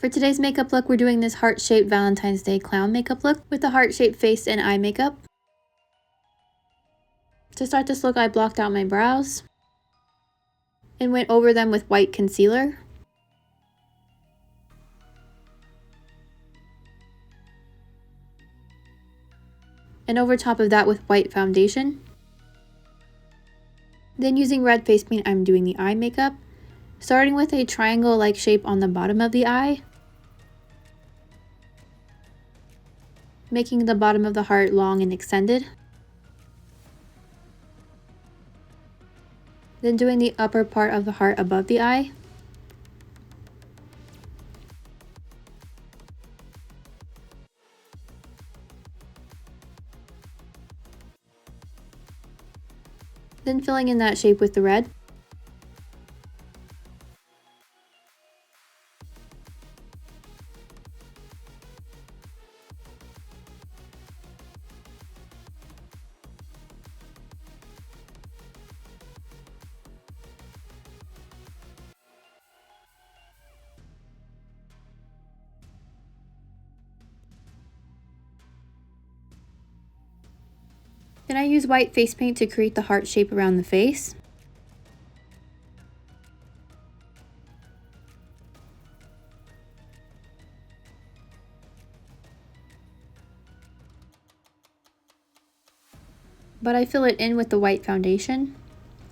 For today's makeup look, we're doing this heart-shaped Valentine's Day clown makeup look with the heart-shaped face and eye makeup. To start this look, I blocked out my brows and went over them with white concealer. And over top of that with white foundation. Then using red face paint, I'm doing the eye makeup, starting with a triangle-like shape on the bottom of the eye, making the bottom of the heart long and extended. Then doing the upper part of the heart above the eye. Then filling in that shape with the red. Then I use white face paint to create the heart shape around the face. But I fill it in with the white foundation.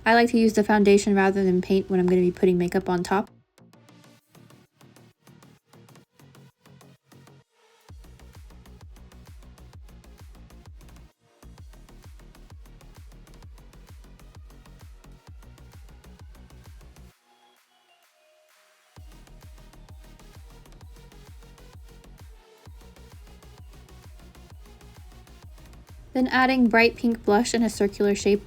I like to use the foundation rather than paint when I'm going to be putting makeup on top. Then adding bright pink blush in a circular shape.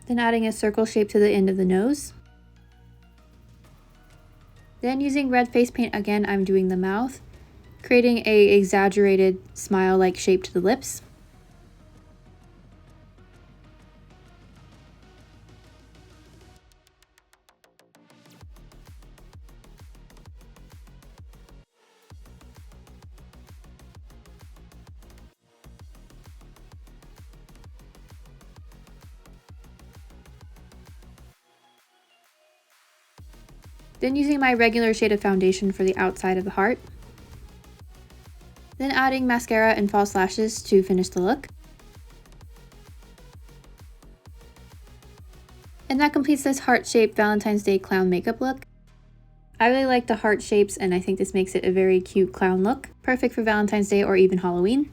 Then adding a circle shape to the end of the nose. Then using red face paint again, I'm doing the mouth, creating an exaggerated smile-like shape to the lips. Then using my regular shade of foundation for the outside of the heart. Then adding mascara and false lashes to finish the look. And that completes this heart-shaped Valentine's Day clown makeup look. I really like the heart shapes and I think this makes it a very cute clown look. Perfect for Valentine's Day or even Halloween.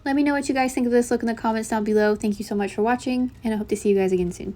Let me know what you guys think of this look in the comments down below. Thank you so much for watching and I hope to see you guys again soon.